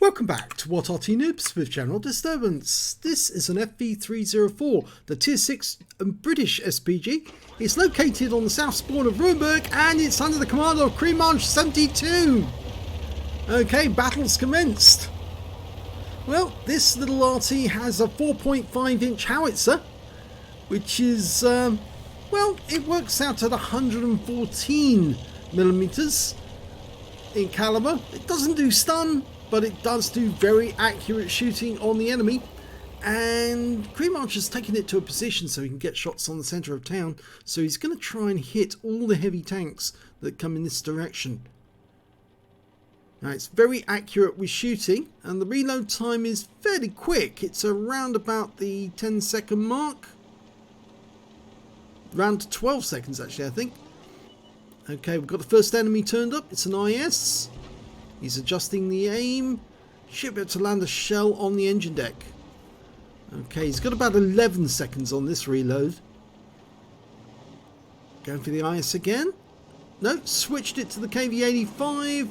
Welcome back to What Arty Noobs with General Disturbance. This is an FV304, the Tier 6 British SPG. It's located on the south spawn of Ruinberg and it's under the command of Cremange 72. Okay, battle's commenced. Well, this little Arty has a 4.5 inch howitzer, which is, well, it works out at 114 millimeters in caliber. It doesn't do stun, but it does do very accurate shooting on the enemy, and Cremange has taken it to a position so he can get shots on the centre of town, so he's going to try and hit all the heavy tanks that come in this direction. Now, it's very accurate with shooting, and the reload time is fairly quick. It's around about the 10-second mark, around to 12 seconds actually, I think. Okay, we've got the first enemy turned up. It's an IS. He's adjusting the aim. Should be able to land a shell on the engine deck. Okay, he's got about 11 seconds on this reload. Going for the IS again. No, switched it to the KV85.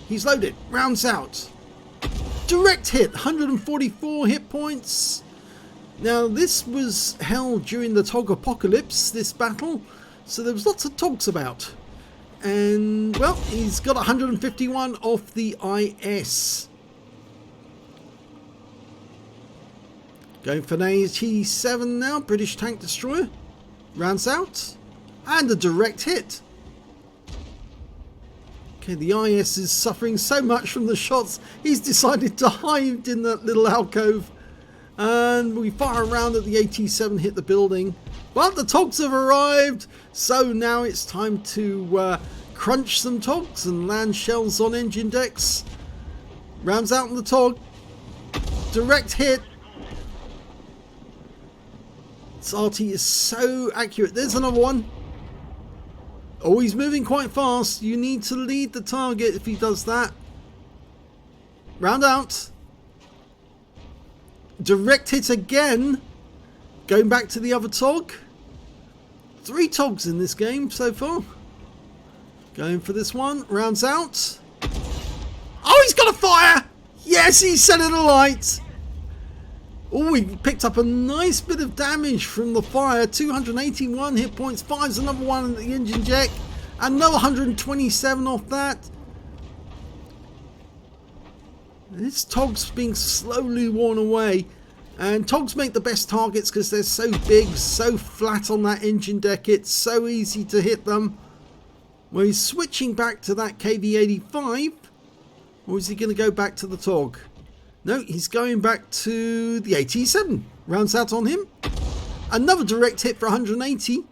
He's loaded. Rounds out. Direct hit. 144 hit points. Now, this was held during the TOG apocalypse, this battle. So there was lots of TOGs about. And, well, he's got 151 off the IS. Going for an AT7 now, British tank destroyer. Rounds out. And a direct hit. Okay, the IS is suffering so much from the shots, he's decided to hide in that little alcove. And we fire around at the AT7, hit the building. But the TOGs have arrived, so now it's time to crunch some TOGs and land shells on engine decks. Rounds out on the TOG. Direct hit. This Arty is so accurate. There's another one. Oh, he's moving quite fast. You need to lead the target if he does that. Round out. Direct hit again. Going back to the other TOG. 3 TOGs in this game so far. Going for this one. Rounds out. Oh, he's got a fire! Yes, he set it alight. Oh, he picked up a nice bit of damage from the fire. 281 hit points. Fires another one in the engine deck. Another 127 off that. This TOG's being slowly worn away. And TOGs make the best targets because they're so big, so flat on that engine deck. It's so easy to hit them. Well, he's switching back to that KV85. Or is he going to go back to the TOG? No, he's going back to the AT7. Rounds out on him. Another direct hit for 180.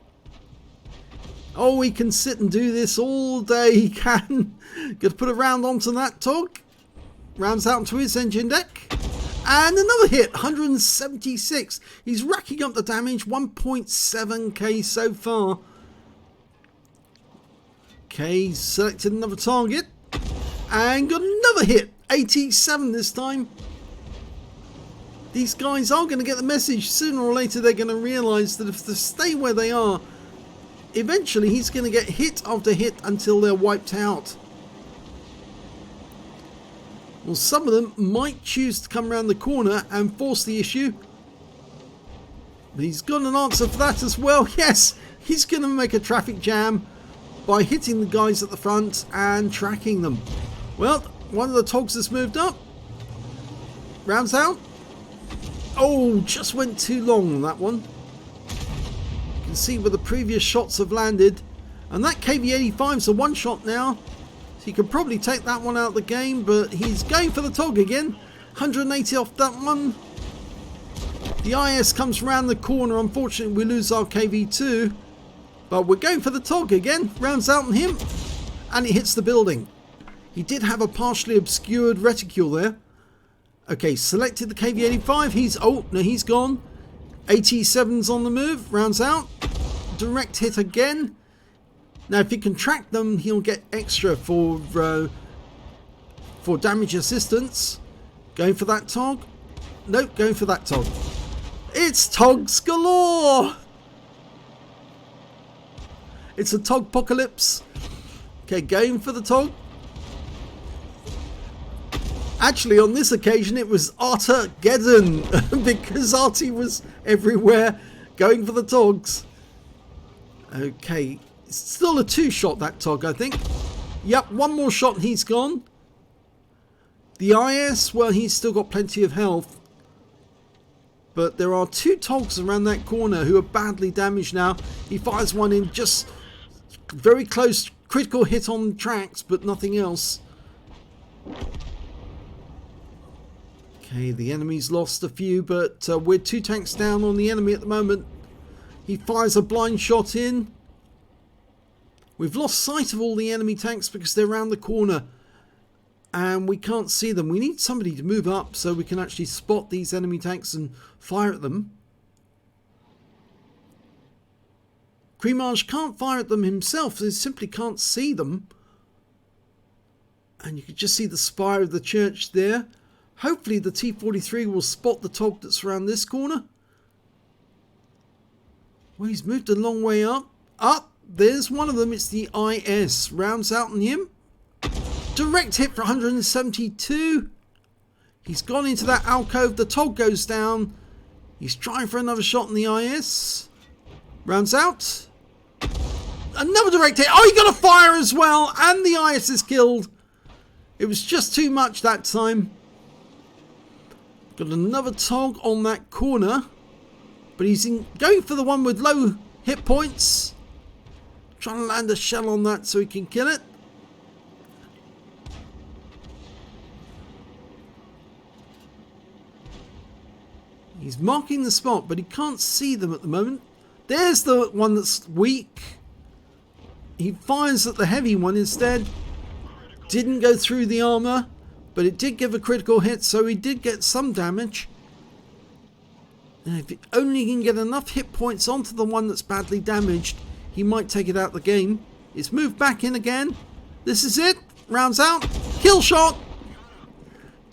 Oh, he can sit and do this all day. He can. Got to put a round onto that TOG. Rounds out onto his engine deck. And another hit, 176. He's racking up the damage, 1.7k so far. Okay, he's selected another target. And got another hit, 87 this time. These guys are going to get the message. Sooner or later they're going to realise that if they stay where they are, eventually he's going to get hit after hit until they're wiped out. Well, some of them might choose to come around the corner and force the issue. But he's got an answer for that as well. Yes, he's going to make a traffic jam by hitting the guys at the front and tracking them. Well, one of the TOGs has moved up. Rounds out. Oh, just went too long on that one. You can see where the previous shots have landed. And that KV85's a one shot now. He could probably take that one out of the game, but he's going for the TOG again. 180 off that one. The IS comes around the corner. Unfortunately, we lose our KV2. But we're going for the TOG again. Rounds out on him. And it hits the building. He did have a partially obscured reticule there. Okay, selected the KV85. He's gone. AT7's on the move. Rounds out. Direct hit again. Now, if he can track them, he'll get extra for damage assistance. Going for that TOG? Nope, going for that TOG. It's TOGs galore! It's a TOG apocalypse. Okay, going for the TOG. Actually, on this occasion, it was Artageddon because Arty was everywhere going for the togs. Okay, it's still a 2-shot, that tog, I think. Yep, one more shot and he's gone. The IS, well, he's still got plenty of health. But there are 2 togs around that corner who are badly damaged now. He fires one in, just very close, critical hit on tracks, but nothing else. Okay, the enemy's lost a few, but we're 2 tanks down on the enemy at the moment. He fires a blind shot in. We've lost sight of all the enemy tanks because they're around the corner and we can't see them. We need somebody to move up so we can actually spot these enemy tanks and fire at them. Cremage can't fire at them himself. He simply can't see them. And you can just see the spire of the church there. Hopefully the T-43 will spot the tog that's around this corner. Well, he's moved a long way up. Up! There's one of them. It's the IS. Rounds out on him. Direct hit for 172. He's gone into that alcove. The tog goes down. He's trying for another shot on the IS. Rounds out. Another direct hit. Oh, he got a fire as well. And the IS is killed. It was just too much that time. Got another tog on that corner. But he's going for the one with low hit points. Trying to land a shell on that so he can kill it. He's marking the spot, but he can't see them at the moment. There's the one that's weak. He fires at the heavy one instead. Didn't go through the armor, but it did give a critical hit, so he did get some damage. And if he only can get enough hit points onto the one that's badly damaged, he might take it out of the game. It's moved back in again. This is it. Rounds out. Kill shot.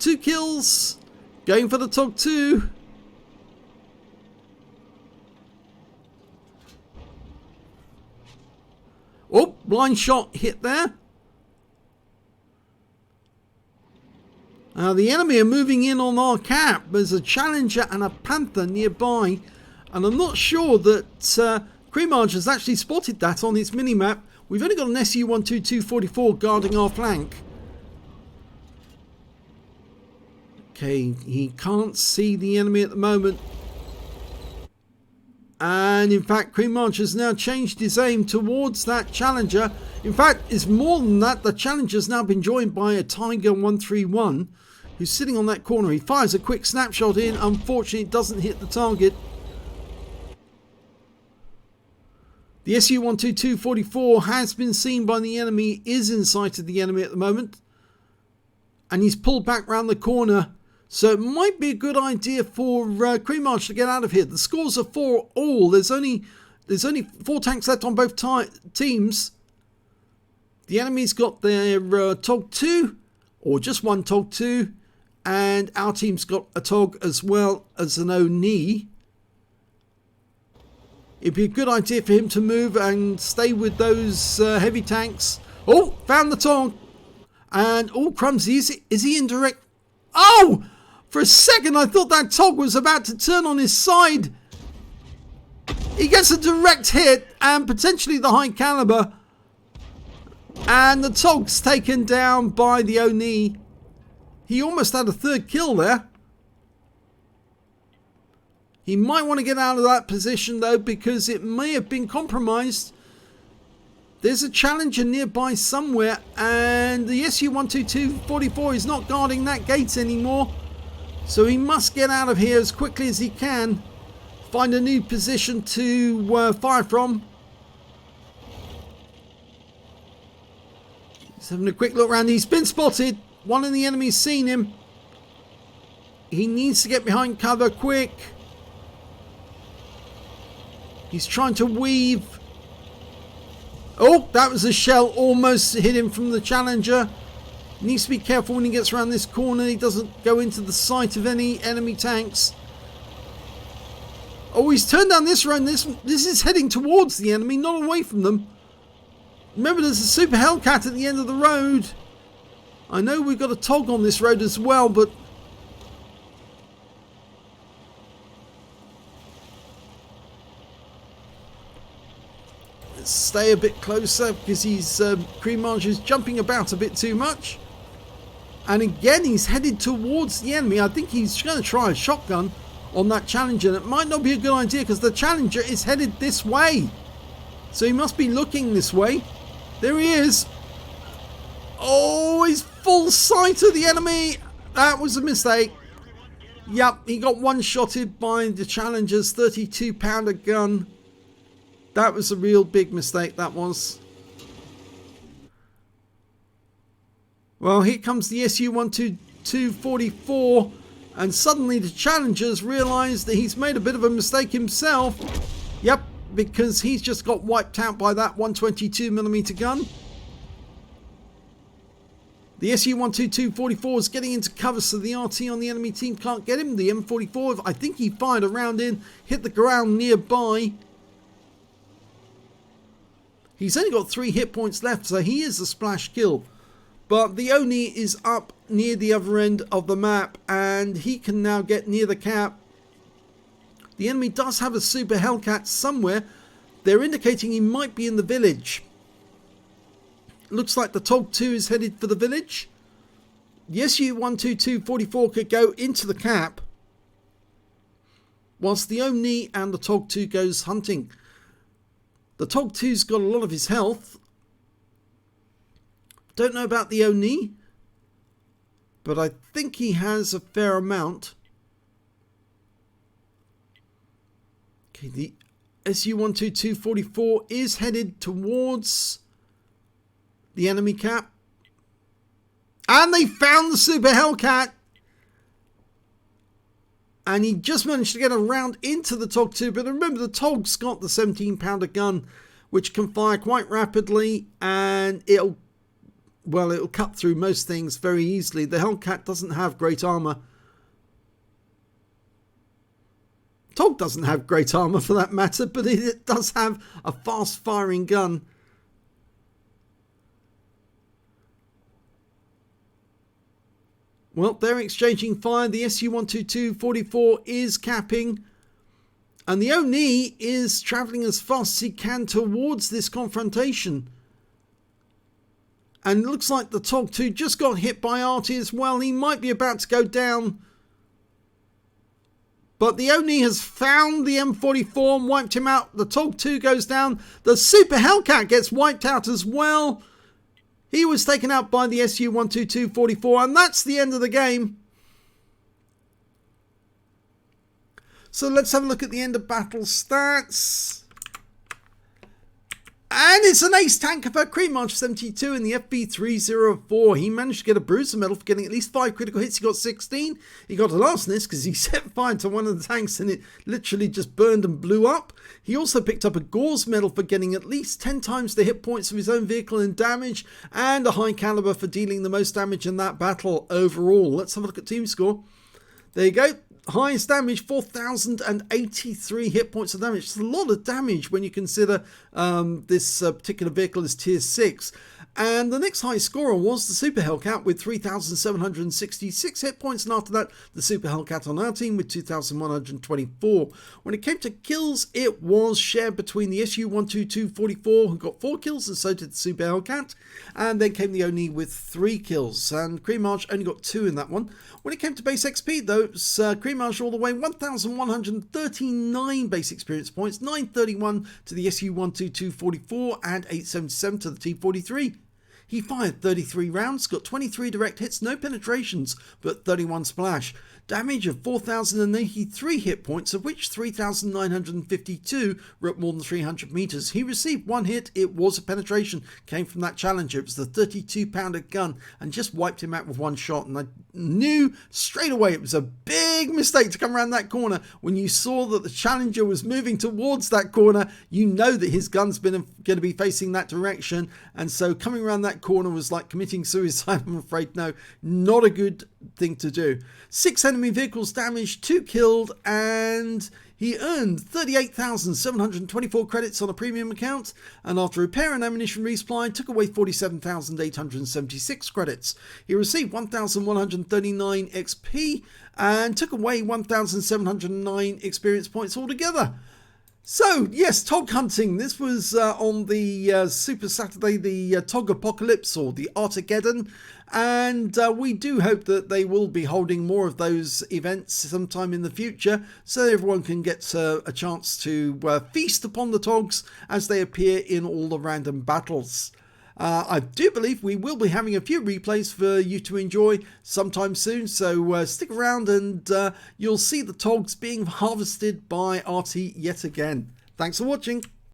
2 kills. Going for the tog 2. Oh, blind shot hit there. Now the enemy are moving in on our cap. There's a Challenger and a Panther nearby. And I'm not sure that Cremage has actually spotted that on his minimap. We've only got an SU-122-44 guarding our flank. Okay, he can't see the enemy at the moment. And in fact, Cremage has now changed his aim towards that Challenger. In fact, it's more than that. The Challenger's now been joined by a Tiger 131 who's sitting on that corner. He fires a quick snapshot in. Unfortunately, it doesn't hit the target. The SU-122-44 has been seen by the enemy, is in sight of the enemy at the moment. And he's pulled back round the corner. So it might be a good idea for Cremage to get out of here. The scores are 4-all. There's only 4 tanks left on both teams. The enemy's got their tog 2, or just one tog 2. And our team's got a tog as well as an Oni. It'd be a good idea for him to move and stay with those heavy tanks. Oh, found the tog. And, oh, crumbs, is he in direct? Oh! For a second, I thought that tog was about to turn on his side. He gets a direct hit and potentially the high caliber. And the tog's taken down by the Oni. He almost had a 3rd kill there. He might want to get out of that position though, because it may have been compromised. There's a Challenger nearby somewhere, and the SU-122-44 is not guarding that gate anymore. So he must get out of here as quickly as he can. Find a new position to fire from. He's having a quick look around. He's been spotted. One of the enemies seen him. He needs to get behind cover quick. He's trying to weave. Oh, that was a shell. Almost hit him from the Challenger. He needs to be careful when he gets around this corner. He doesn't go into the sight of any enemy tanks. Oh, he's turned down this road. This is heading towards the enemy, not away from them. Remember, there's a Super Hellcat at the end of the road. I know we've got a TOG on this road as well, but let's stay a bit closer because he's Cremage is jumping about a bit too much. And again, he's headed towards the enemy. I think he's going to try a shotgun on that Challenger. And it might not be a good idea because the Challenger is headed this way. So he must be looking this way. There he is. Oh, he's full sight of the enemy. That was a mistake. Yep, he got one-shotted by the Challenger's 32-pounder gun. That was a real big mistake, that was. Well, here comes the SU-122-44, and suddenly the Challengers realise that he's made a bit of a mistake himself. Yep, because he's just got wiped out by that 122mm gun. The SU-122-44 is getting into cover, so the RT on the enemy team can't get him. The M44, I think he fired a round in, hit the ground nearby. He's only got 3 hit points left, so he is a splash kill. But the Oni is up near the other end of the map, and he can now get near the cap. The enemy does have a Super Hellcat somewhere. They're indicating he might be in the village. Looks like the TOG-2 is headed for the village. The SU-122-44 could go into the cap, whilst the Oni and the TOG-2 goes hunting. The TOG-2's got a lot of his health. Don't know about the Oni, but I think he has a fair amount. Okay, the SU-122-44 is headed towards the enemy cap. And they found the Super Hellcat. And he just managed to get a round into the TOG-2. But remember, the TOG's got the 17-pounder gun, which can fire quite rapidly. And it'll cut through most things very easily. The Hellcat doesn't have great armor. TOG doesn't have great armor for that matter, but it does have a fast-firing gun. Well, they're exchanging fire. The SU-122-44 is capping. And the Oni is travelling as fast as he can towards this confrontation. And it looks like the TOG-2 just got hit by Arty as well. He might be about to go down. But the Oni has found the M44 and wiped him out. The TOG-2 goes down. The Super Hellcat gets wiped out as well. He was taken out by the SU-122-44, and that's the end of the game. So let's have a look at the end of battle stats. And it's an ace tanker for Cremage 72 in the FV304. He managed to get a Bruiser medal for getting at least 5 critical hits. He got 16. He got a larcenous because he set fire to one of the tanks and it literally just burned and blew up. He also picked up a Gore's medal for getting at least 10 times the hit points of his own vehicle in damage, and a high caliber for dealing the most damage in that battle overall. Let's have a look at team score. There you go. Highest damage, 4,083 hit points of damage. It's a lot of damage when you consider this particular vehicle is tier 6. And the next highest scorer was the Super Hellcat with 3,766 hit points. And after that, the Super Hellcat on our team with 2,124. When it came to kills, it was shared between the SU-122-44, who got 4 kills, and so did the Super Hellcat. And then came the Oni with 3 kills. And Cremage only got 2 in that one. When it came to base XP, though, it was Cremage all the way, 1,139 base experience points, 931 to the SU-122-44, and 877 to the T-43. He fired 33 rounds, got 23 direct hits, no penetrations, but 31 splash. Damage of 4,083 hit points, of which 3,952 were at more than 300 meters. He received 1 hit. It was a penetration, came from that Challenger. It was the 32-pounder gun, and just wiped him out with 1 shot. And I knew straight away it was a big mistake to come around that corner. When you saw that the Challenger was moving towards that corner, you know that his gun's been going to be facing that direction. And so coming around that corner was like committing suicide, I'm afraid. No, not a good thing to do. 6 enemy vehicles damaged, 2 killed, and He earned 38,724 credits on a premium account, and after repair and ammunition resupply, took away 47,876 credits. He received 1,139 XP and took away 1,709 experience points altogether. So, yes, TOG hunting. This was on the Super Saturday, the TOG Apocalypse or the Artageddon. And we do hope that they will be holding more of those events sometime in the future, so everyone can get a chance to feast upon the TOGs as they appear in all the random battles. I do believe we will be having a few replays for you to enjoy sometime soon, so stick around and you'll see the TOGs being harvested by Arty yet again. Thanks for watching.